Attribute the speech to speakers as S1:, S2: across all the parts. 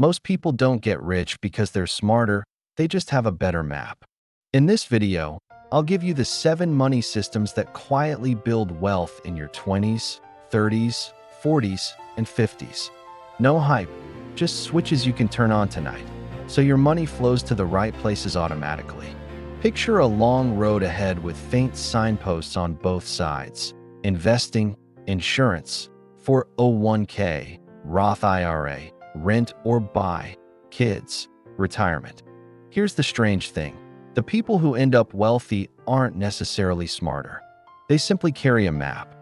S1: Most people don't get rich because they're smarter, they just have a better map. In this video, I'll give you the 7 money systems that quietly build wealth in your 20s, 30s, 40s, and 50s. No hype, just switches you can turn on tonight, so your money flows to the right places automatically. Picture a long road ahead with faint signposts on both sides: investing, insurance, 401k, Roth IRA, rent or buy, kids, retirement. Here's the strange thing. The people who end up wealthy aren't necessarily smarter. They simply carry a map.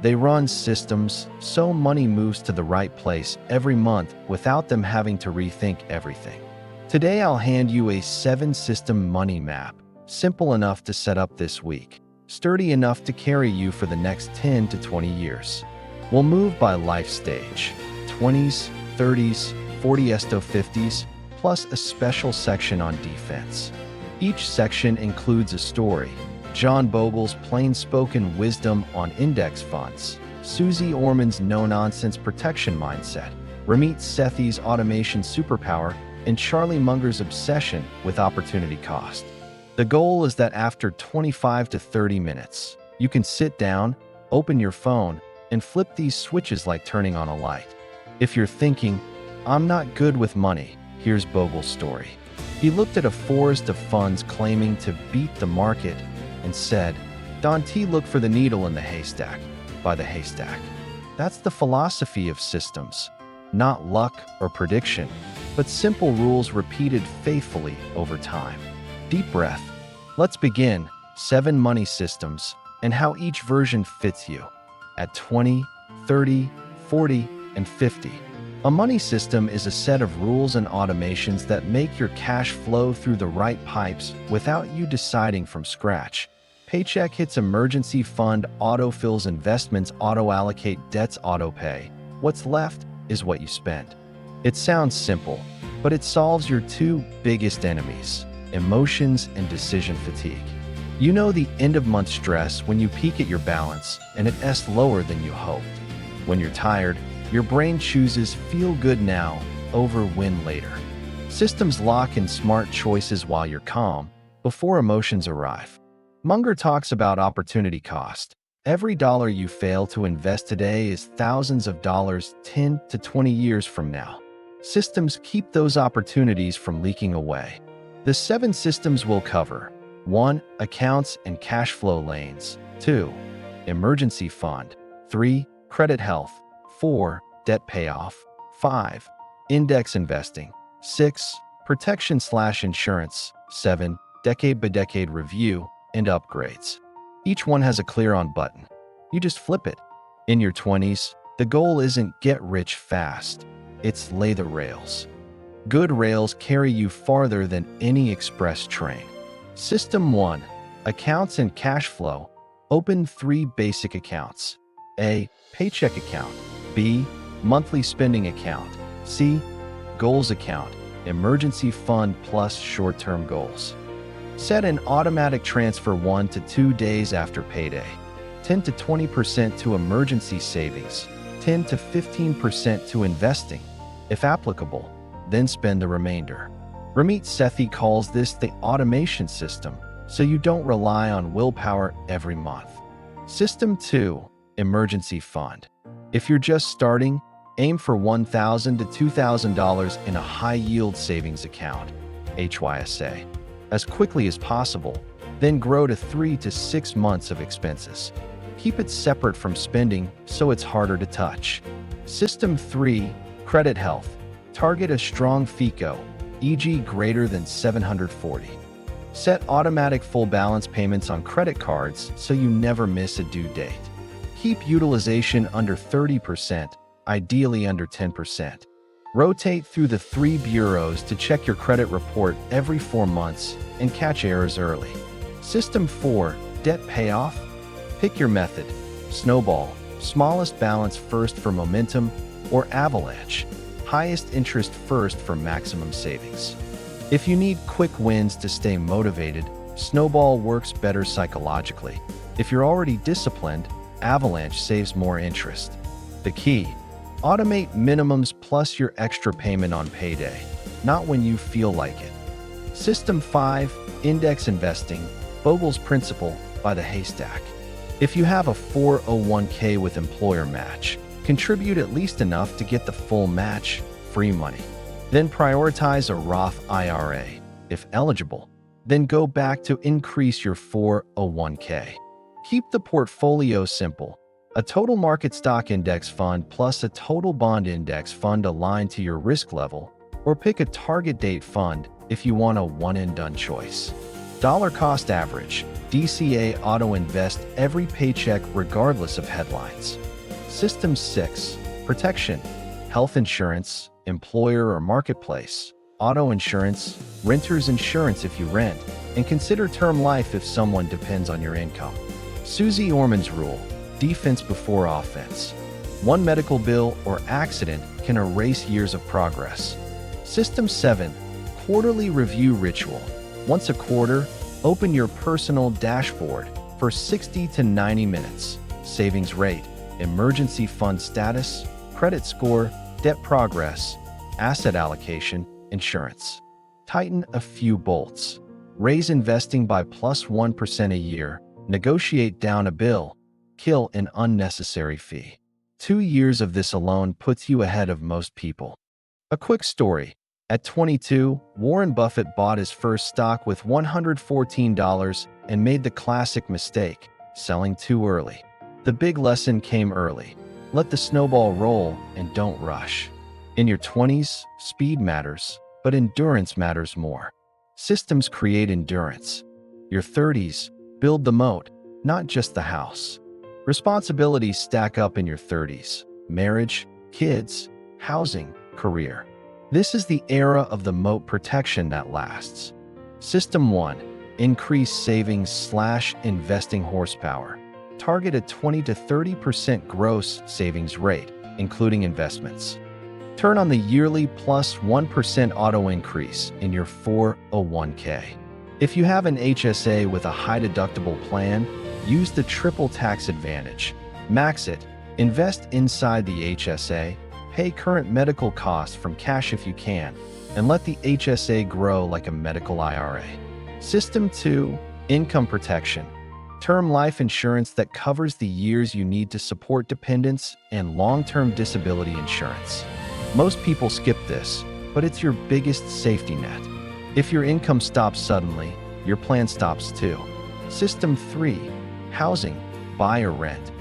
S1: They run systems, so money moves to the right place every month without them having to rethink everything. Today I'll hand you a 7-system money map, simple enough to set up this week, sturdy enough to carry you for the next 10 to 20 years. We'll move by life stage: 20s, 30s, 40s to 50s, plus a special section on defense. Each section includes a story: John Bogle's plain-spoken wisdom on index funds, Susie Orman's no-nonsense protection mindset, Ramit Sethi's automation superpower, and Charlie Munger's obsession with opportunity cost. The goal is that after 25 to 30 minutes, you can sit down, open your phone, and flip these switches like turning on a light. If you're thinking, "I'm not good with money," here's Bogle's story. He looked at a forest of funds claiming to beat the market and said, "Don't look for the needle in the haystack, by the haystack." That's the philosophy of systems. Not luck or prediction, but simple rules repeated faithfully over time. Deep breath. Let's begin. 7 money systems and how each version fits you at 20, 30, 40, and 50. A money system is a set of rules and automations that make your cash flow through the right pipes without you deciding from scratch. Paycheck hits emergency fund, autofills investments, auto-allocate debts, auto-pay. What's left is what you spend. It sounds simple, but it solves your 2 biggest enemies: emotions and decision fatigue. You know the end-of-month stress when you peek at your balance and it's lower than you hoped. When you're tired, your brain chooses feel good now over win later. Systems lock in smart choices while you're calm, before emotions arrive. Munger talks about opportunity cost. Every dollar you fail to invest today is thousands of dollars 10 to 20 years from now. Systems keep those opportunities from leaking away. The 7 systems we'll cover: 1. Accounts and cash flow lanes. 2. Emergency fund. 3. Credit health. 4. Debt payoff. 5. Index investing. 6. Protection/insurance. 7. Decade-by-decade review and upgrades. Each one has a clear on button. You just flip it. In your 20s, the goal isn't get rich fast. It's lay the rails. Good rails carry you farther than any express train. System 1. Accounts and cash flow. Open 3 basic accounts. A. Paycheck account. B. Monthly spending account. C. Goals account. Emergency fund plus short-term goals. Set an automatic transfer 1 to 2 days after payday. 10 to 20% to emergency savings. 10 to 15% to investing. If applicable, then spend the remainder. Ramit Sethi calls this the automation system, so you don't rely on willpower every month. System 2. Emergency fund. If you're just starting, aim for $1,000 to $2,000 in a high-yield savings account, HYSA, as quickly as possible, then grow to 3 to 6 months of expenses. Keep it separate from spending so it's harder to touch. System 3. Credit health. Target a strong FICO, e.g. greater than 740. Set automatic full balance payments on credit cards so you never miss a due date. Keep utilization under 30%, ideally under 10%. Rotate through the 3 bureaus to check your credit report every 4 months and catch errors early. System 4. Debt payoff. Pick your method: snowball, smallest balance first for momentum, or avalanche, highest interest first for maximum savings. If you need quick wins to stay motivated, snowball works better psychologically. If you're already disciplined, avalanche saves more interest. The key: Automate minimums plus your extra payment on payday, not when you feel like it. System 5. Index Investing, Bogle's Principle by the Haystack. If you have a 401k with employer match, contribute at least enough to get the full match, free money. Then prioritize a Roth IRA, if eligible. Then go back to increase your 401k. Keep the portfolio simple. A total market stock index fund plus a total bond index fund aligned to your risk level, or pick a target date fund if you want a one-and-done choice. Dollar cost average, DCA auto invest every paycheck regardless of headlines. System 6. Protection, health insurance, employer or marketplace, auto insurance, renter's insurance if you rent, and consider term life if someone depends on your income. Susie Orman's rule, defense before offense. One medical bill or accident can erase years of progress. System 7. Quarterly review ritual. Once a quarter, open your personal dashboard for 60 to 90 minutes. Savings rate, emergency fund status, credit score, debt progress, asset allocation, insurance. Tighten a few bolts. Raise investing by +1% a year. Negotiate down a bill. Kill an unnecessary fee. 2 years of this alone puts you ahead of most people. A quick story. At 22, Warren Buffett bought his first stock with $114 and made the classic mistake, selling too early. The big lesson came early. Let the snowball roll and don't rush. In your 20s, speed matters, but endurance matters more. Systems create endurance. Your 30s, build the moat, not just the house. Responsibilities stack up in your 30s. Marriage, kids, housing, career. This is the era of the moat protection that lasts. System 1. Increase savings/investing horsepower. Target a 20 to 30% gross savings rate, including investments. Turn on the yearly +1% auto increase in your 401k. If you have an HSA with a high deductible plan, use the triple tax advantage. Max it, invest inside the HSA, pay current medical costs from cash if you can, and let the HSA grow like a medical IRA. System 2. Income protection. Term life insurance that covers the years you need to support dependents and long-term disability insurance. Most people skip this, but it's your biggest safety net. If your income stops suddenly, your plan stops too. System 3. Housing, buy or rent.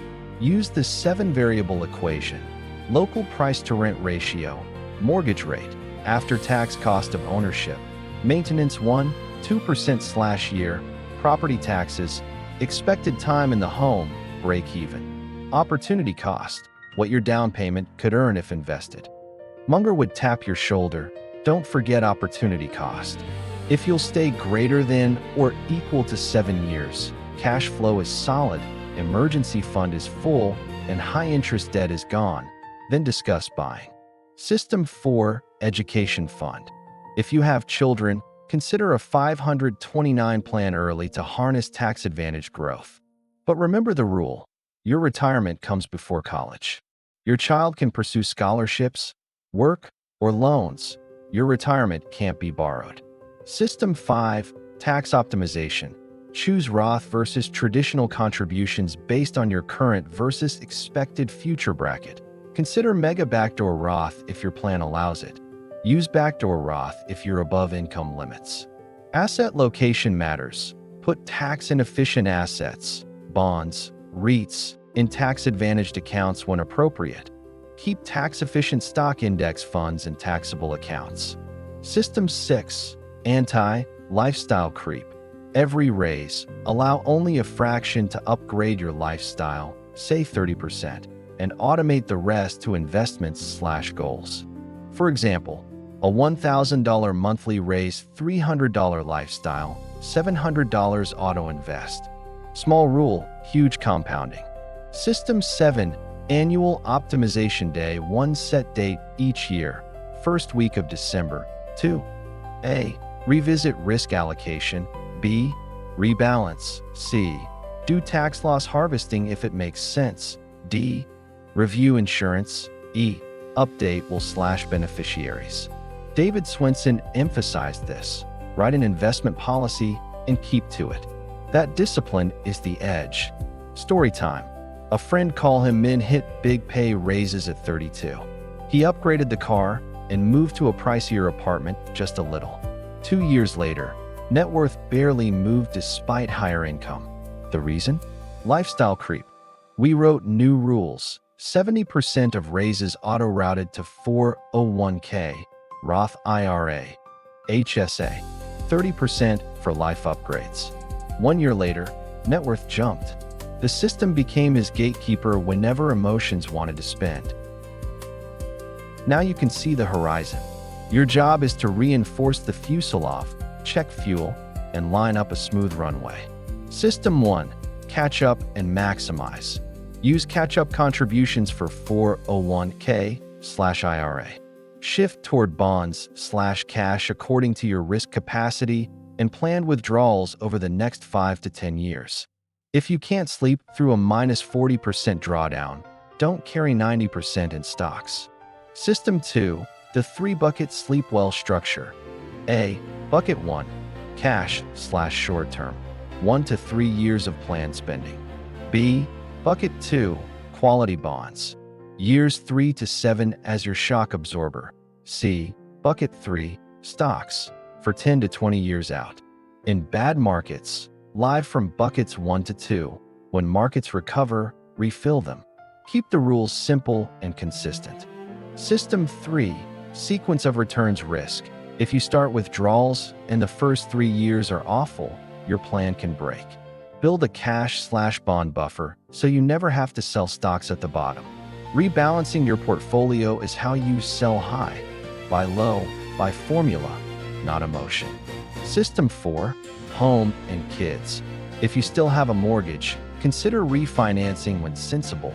S1: Use the 7-variable equation. Local price to rent ratio, mortgage rate, after-tax cost of ownership, maintenance 1-2%/year, property taxes, expected time in the home, break even. Opportunity cost, what your down payment could earn if invested. Munger would tap your shoulder, don't forget opportunity cost. If you'll stay greater than or equal to 7 years, cash flow is solid, emergency fund is full, and high-interest debt is gone, then discuss buying. System 4. Education fund. If you have children, consider a 529 plan early to harness tax advantage growth. But remember the rule, your retirement comes before college. Your child can pursue scholarships, work, or loans. Your retirement can't be borrowed. System 5. Tax optimization. Choose Roth versus traditional contributions based on your current versus expected future bracket. Consider Mega Backdoor Roth if your plan allows it. Use Backdoor Roth if you're above income limits. Asset location matters. Put tax-inefficient assets, bonds, REITs, in tax-advantaged accounts when appropriate. Keep tax-efficient stock index funds in taxable accounts. System 6. Anti-lifestyle creep. Every raise, allow only a fraction to upgrade your lifestyle, say 30%, and automate the rest to investments/goals. For example, a $1,000 monthly raise, $300 lifestyle, $700 auto invest. Small rule, huge compounding. System 7. Annual Optimization Day, one set date each year, first week of December. 2. A. Revisit risk allocation. B. Rebalance. C. Do tax loss harvesting if it makes sense. D. Review insurance. E. update will slash beneficiaries. David Swenson emphasized this. Write an investment policy and keep to it. That discipline is the edge. Story time. A friend called him in hit big pay raises at 32. He upgraded the car and moved to a pricier apartment just a little. 2 years later, net worth barely moved despite higher income. The reason? Lifestyle creep. We wrote new rules. 70% of raises auto-routed to 401k, Roth IRA, HSA, 30% for life upgrades. 1 year later, net worth jumped. The system became his gatekeeper whenever emotions wanted to spend. Now you can see the horizon. Your job is to reinforce the fuselage, check fuel, and line up a smooth runway. System 1. Catch up and maximize. Use catch-up contributions for 401k/IRA. Shift toward bonds/cash according to your risk capacity and plan withdrawals over the next 5 to 10 years. If you can't sleep through a -40% drawdown, don't carry 90% in stocks. System 2. The 3-bucket sleep well structure. A. Bucket 1. Cash/short term. 1 to 3 years of planned spending. B. Bucket 2. Quality bonds. Years 3 to 7 as your shock absorber. C. Bucket 3. Stocks. For 10 to 20 years out. In bad markets, live from buckets 1 to 2. When markets recover, refill them. Keep the rules simple and consistent. System 3. Sequence of returns risk. If you start withdrawals and the first 3 years are awful, your plan can break. Build a cash/bond buffer so you never have to sell stocks at the bottom. Rebalancing your portfolio is how you sell high. Buy low, by formula, not emotion. System 4. Home and kids. If you still have a mortgage, consider refinancing when sensible.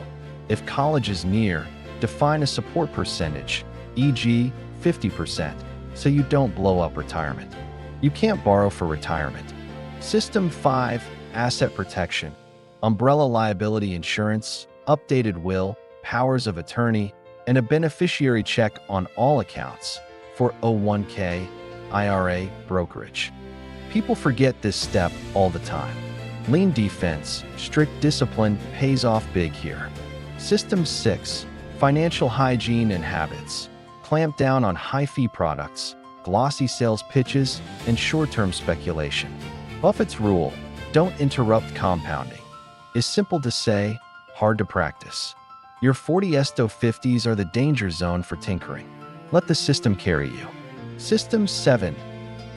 S1: If college is near, define a support percentage, e.g., 50%, so you don't blow up retirement. You can't borrow for retirement. System 5. Asset protection. Umbrella liability insurance, updated will, powers of attorney, and a beneficiary check on all accounts for 401k, IRA, brokerage. People forget this step all the time. Lean defense, strict discipline pays off big here. System 6. Financial hygiene and habits. Clamp down on high-fee products, glossy sales pitches, and short-term speculation. Buffett's rule, don't interrupt compounding, is simple to say, hard to practice. Your 40s to 50s are the danger zone for tinkering. Let the system carry you. System 7.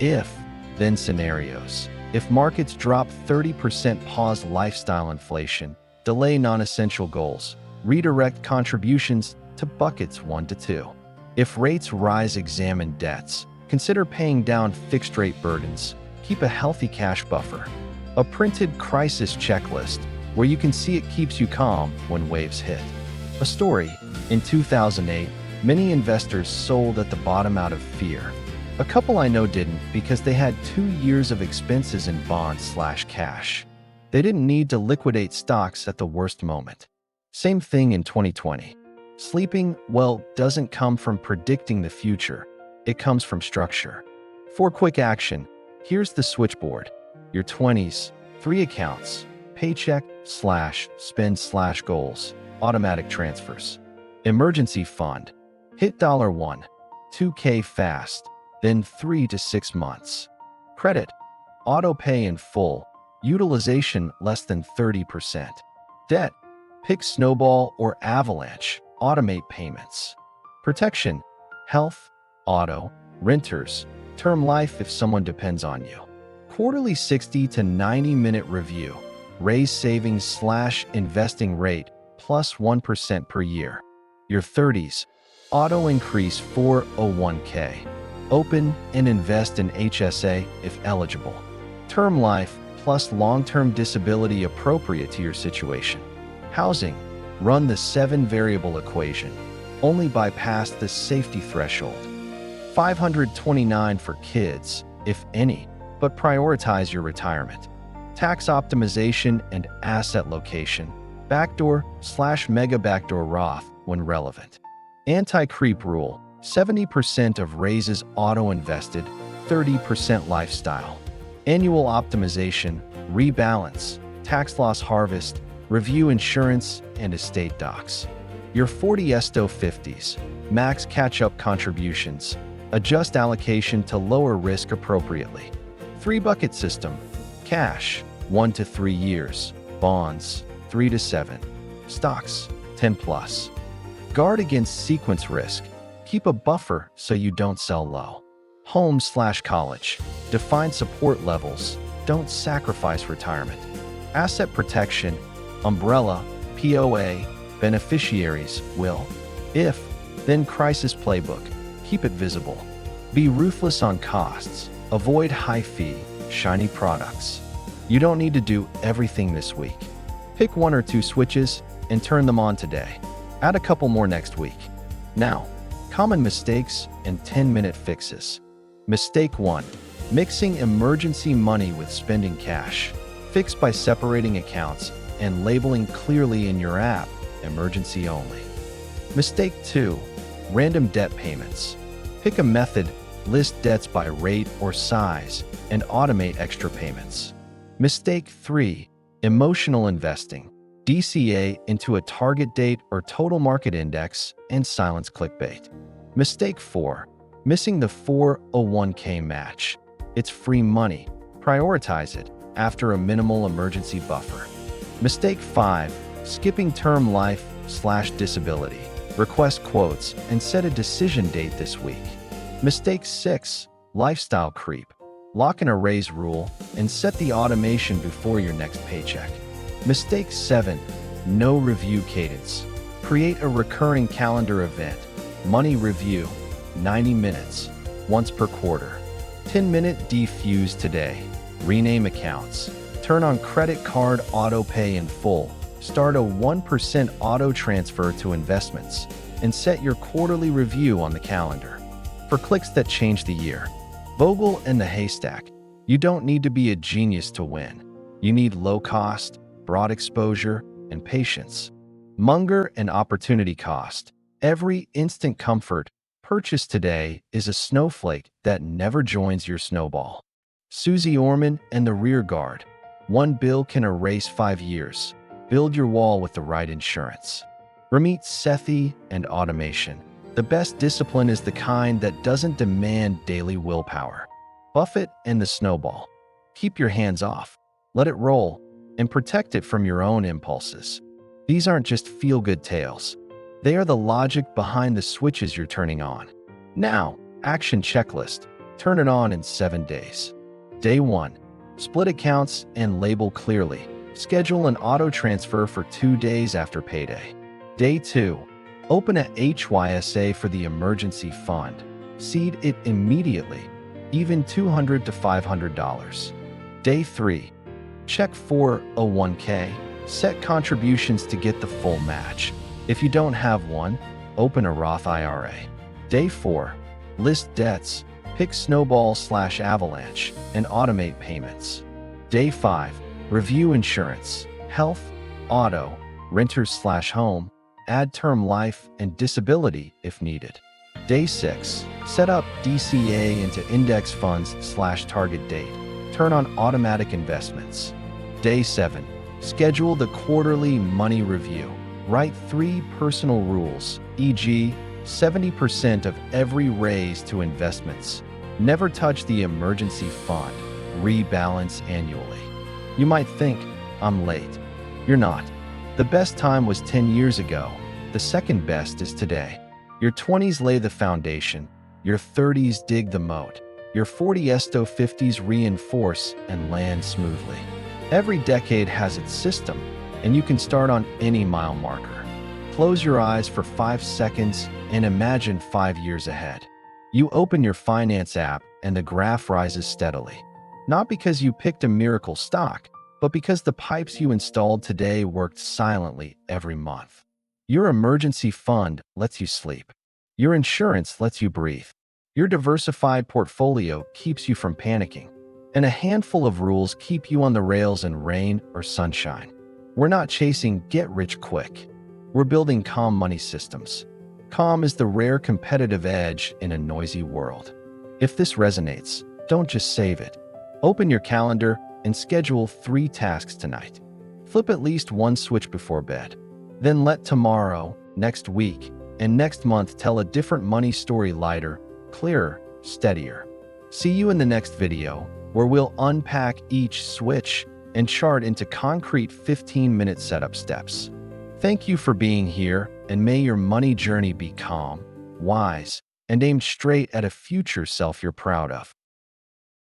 S1: If-then scenarios. If markets drop 30%, pause lifestyle inflation, delay non-essential goals, redirect contributions to buckets 1 to 2. If rates rise, examine debts, consider paying down fixed-rate burdens, keep a healthy cash buffer. A printed crisis checklist where you can see it keeps you calm when waves hit. A story. In 2008, many investors sold at the bottom out of fear. A couple I know didn't because they had 2 years of expenses in bonds/cash. They didn't need to liquidate stocks at the worst moment. Same thing in 2020. Sleeping well doesn't come from predicting the future. It comes from structure. For quick action, here's the switchboard. Your 20s, 3 accounts, paycheck/spend/goals, automatic transfers. Emergency fund. Hit $1, 2K fast, then 3 to 6 months. Credit. Auto pay in full, utilization less than 30%. Debt. Pick snowball or avalanche, automate payments. Protection. Health, auto, renters, term life if someone depends on you. Quarterly 60 to 90-minute review. Raise savings/investing rate plus 1% per year. Your 30s. Auto increase 401k. Open and invest in HSA if eligible. Term life plus long-term disability appropriate to your situation. Housing. Run the 7-variable equation. Only bypass the safety threshold. 529 for kids, if any, but prioritize your retirement. Tax optimization and asset location. Backdoor/mega backdoor Roth when relevant. Anti-creep rule: 70% of raises auto-invested, 30% lifestyle. Annual optimization, rebalance, tax loss harvest, review insurance and estate docs. Your 40s-50s, max catch-up contributions, adjust allocation to lower risk appropriately. 3-bucket system: cash, 1 to 3 years, bonds, 3 to 7, stocks, 10 plus. Guard against sequence risk. Keep a buffer so you don't sell low. Home/college. Define support levels. Don't sacrifice retirement. Asset protection, umbrella, POA, beneficiaries, will. If, then crisis playbook. Keep it visible. Be ruthless on costs. Avoid high-fee, shiny products. You don't need to do everything this week. Pick 1 or 2 switches and turn them on today. Add a couple more next week. Now, common mistakes and 10-minute fixes. Mistake 1. Mixing emergency money with spending cash. Fix by separating accounts and labeling clearly in your app, emergency only. Mistake 2. Random debt payments. Pick a method, list debts by rate or size, and automate extra payments. Mistake 3. Emotional investing. DCA into a target date or total market index and silence clickbait. Mistake 4. Missing the 401k match. It's free money. Prioritize it after a minimal emergency buffer. Mistake 5. Skipping term life/disability. Request quotes and set a decision date this week. Mistake 6. Lifestyle creep. Lock in a raise rule and set the automation before your next paycheck. Mistake 7. No review cadence. Create a recurring calendar event. Money review, 90 minutes, once per quarter. 10-minute defuse today. Rename accounts. Turn on credit card auto pay in full. Start a 1% auto transfer to investments. And set your quarterly review on the calendar. For clicks that change the year. Vogel and the haystack. You don't need to be a genius to win. You need low cost, broad exposure, and patience. Munger and opportunity cost. Every instant comfort purchased today is a snowflake that never joins your snowball. Susie Orman and the rear guard. One bill can erase 5 years. Build your wall with the right insurance. Ramit Sethi and automation. The best discipline is the kind that doesn't demand daily willpower. Buffett and the snowball. Keep your hands off. Let it roll. And protect it from your own impulses. These aren't just feel-good tales. They are the logic behind the switches you're turning on. Now, action checklist. Turn it on in 7 days. Day 1. Split accounts and label clearly. Schedule an auto transfer for 2 days after payday. Day 2. Open a HYSA for the emergency fund. Seed it immediately, even $200 to $500. Day 3. Check 401k. Set contributions to get the full match. If you don't have one, open a Roth IRA. Day 4. List debts. Pick snowball/avalanche and automate payments. Day 5. Review insurance. Health, auto, renters/home. Add term life and disability if needed. Day 6. Set up DCA into index funds/target date. Turn on automatic investments. Day 7. Schedule the quarterly money review. Write 3 personal rules, e.g., 70% of every raise to investments. Never touch the emergency fund. Rebalance annually. You might think, I'm late. You're not. The best time was 10 years ago. The second best is today. Your 20s lay the foundation. Your 30s dig the moat. Your 40s-50s reinforce and land smoothly. Every decade has its system, and you can start on any mile marker. Close your eyes for 5 seconds and imagine 5 years ahead. You open your finance app and the graph rises steadily. Not because you picked a miracle stock, but because the pipes you installed today worked silently every month. Your emergency fund lets you sleep. Your insurance lets you breathe. Your diversified portfolio keeps you from panicking. And a handful of rules keep you on the rails in rain or sunshine. We're not chasing get-rich-quick. We're building calm money systems. Calm is the rare competitive edge in a noisy world. If this resonates, don't just save it. Open your calendar and schedule 3 tasks tonight. Flip at least one switch before bed. Then let tomorrow, next week, and next month tell a different money story, lighter, clearer, steadier. See you in the next video, where we'll unpack each switch and chart into concrete 15-minute setup steps. Thank you for being here, and may your money journey be calm, wise, and aimed straight at a future self you're proud of.